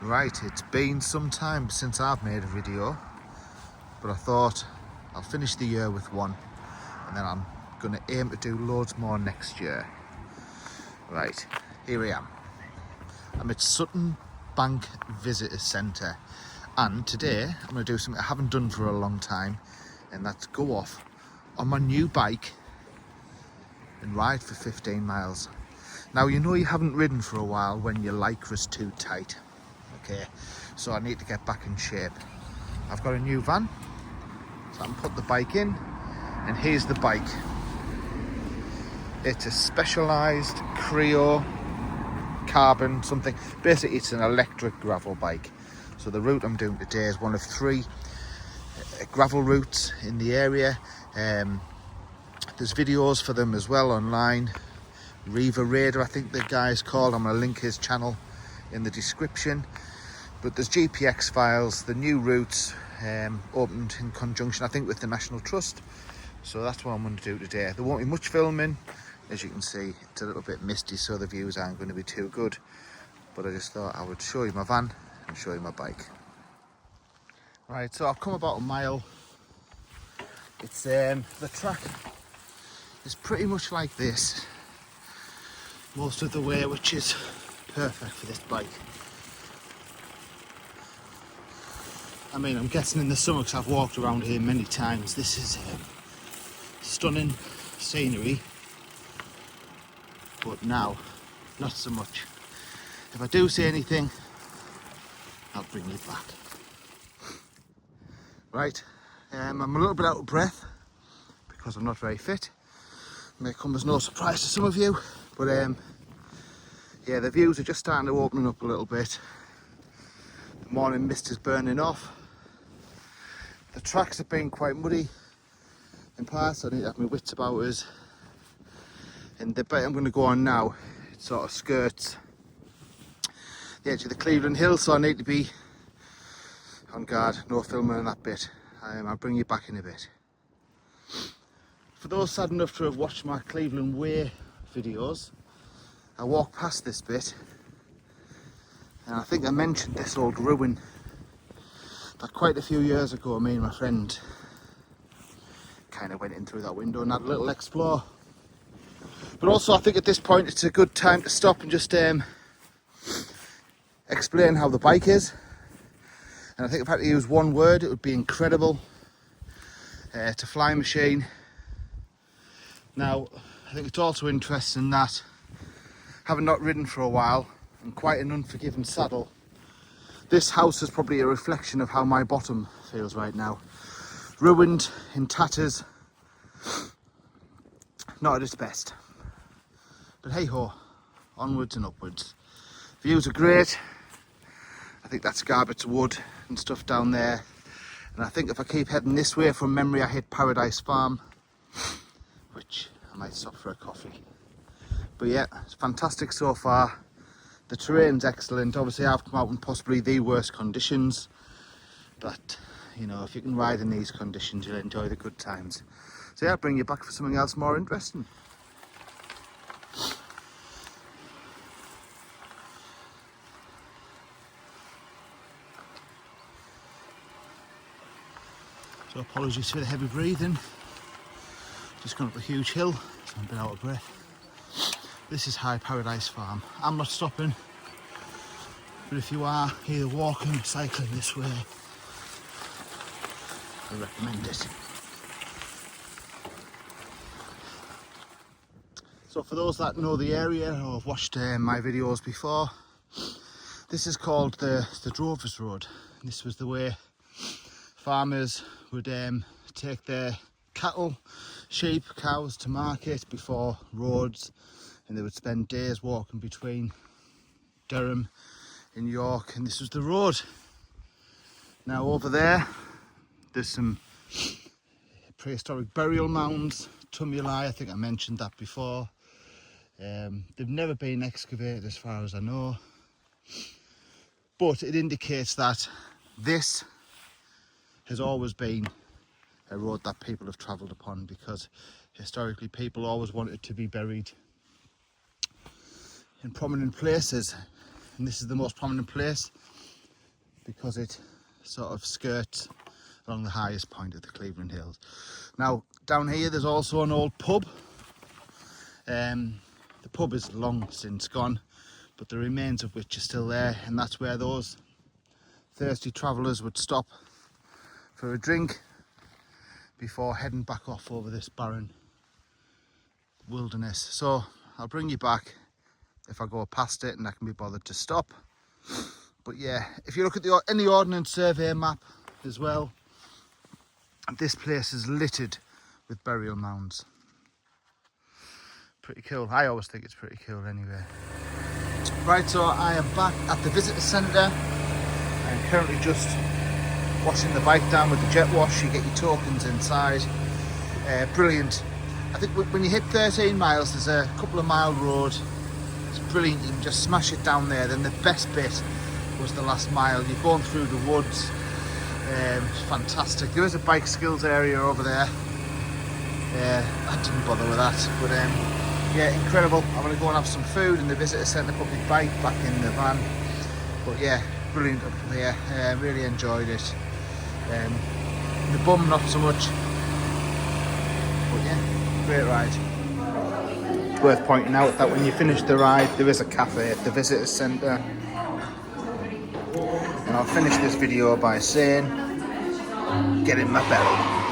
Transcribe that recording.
Right, it's been some time since I've made a video, but I thought I'll finish the year with one, and then I'm going to aim to do loads more next year. Right, here I am. I'm at Sutton Bank Visitor Centre, and today I'm going to do something I haven't done for a long time, and that's go off on my new bike and ride for 15 miles. Now, you know you haven't ridden for a while when your lycra's too tight. Okay, so I need to get back in shape. I've got a new van, so I can put the bike in, and here's the bike. It's a specialised creo carbon something. Basically, it's an electric gravel bike. So the route I'm doing today is one of 3 gravel routes in the area. There's videos for them as well online. Riva Raider, I think the guy's called. I'm going to link his channel in the description. But there's GPX files, the new routes, opened in conjunction, I think, with the National Trust. So that's what I'm going to do today. There won't be much filming. As you can see, it's a little bit misty, so the views aren't going to be too good. But I just thought I would show you my van and show you my bike. Right, so I've come about a mile. It's the track is pretty much like this most of the way, which is perfect for this bike. I mean, I'm guessing in the summer, because I've walked around here many times, this is stunning scenery, but now not so much. If I do see anything, I'll bring you back. Right, I'm a little bit out of breath because I'm not very fit. May come as no surprise to some of you, but yeah, the views are just starting to open up a little bit. The morning mist is burning off. The tracks have been quite muddy in parts, so I need to have my wits about us. And the bit I'm going to go on now, it sort of skirts the edge of the Cleveland Hills, so I need to be on guard, no filming on that bit. I'll bring you back in a bit. For those sad enough to have watched my Cleveland Way videos, I walked past this bit, and I think I mentioned this old ruin that quite a few years ago me and my friend kind of went in through that window and had a little explore. But also I think at this point it's a good time to stop and just explain how the bike is. And I think if I had to use one word, it would be incredible. It's a flying machine. Now, I think it's also interesting that, having not ridden for a while and quite an unforgiving saddle, this house is probably a reflection of how my bottom feels right now. Ruined, in tatters, not at its best. But hey ho, onwards and upwards. Views are great. I think that's Garbett's Wood and stuff down there. And I think if I keep heading this way, from memory I hit Paradise Farm, which I might stop for a coffee. But yeah, it's fantastic so far. The terrain's excellent. Obviously I've come out in possibly the worst conditions, but you know, if you can ride in these conditions, you'll enjoy the good times. So yeah, I'll bring you back for something else more interesting. So apologies for the heavy breathing. Just gone up a huge hill, so I'm a bit out of breath. This is High Paradise Farm. I'm not stopping, but if you are either walking or cycling this way, I recommend it. So for those that know the area or have watched my videos before, this is called the Drovers Road. This was the way farmers would take their cattle, sheep, cows to market before roads, and they would spend days walking between Durham and York, and this was the road. Now over there's some prehistoric burial mounds, tumuli, I think I mentioned that before. They've never been excavated as far as I know, but it indicates that this has always been a road that people have travelled upon, because historically people always wanted to be buried in prominent places, and this is the most prominent place. because it sort of skirts along the highest point of the Cleveland Hills. Now down here there's also an old pub. The pub is long since gone, but the remains of which are still there, and that's where those thirsty travellers would stop for a drink before heading back off over this barren wilderness. So I'll bring you back if I go past it and I can be bothered to stop. But yeah, if you look at in the Ordnance Survey map as well, this place is littered with burial mounds. Pretty cool. I always think it's pretty cool anyway. Right, so I am back at the visitor centre. I'm currently just washing the bike down with the jet wash. You get your tokens inside. Brilliant. I think when you hit 13 miles, there's a couple of mile road. It's brilliant. You can just smash it down there. Then the best bit was the last mile. You're going through the woods. It's fantastic. There is a bike skills area over there. I didn't bother with that, but yeah, incredible. I'm going to go and have some food in the visitor centre, put my bike back in the van. But yeah, brilliant up here. Really enjoyed it. The bum not so much, but yeah, great ride. It's worth pointing out that when you finish the ride, there is a cafe at the visitor centre. And I'll finish this video by saying, get in my belly.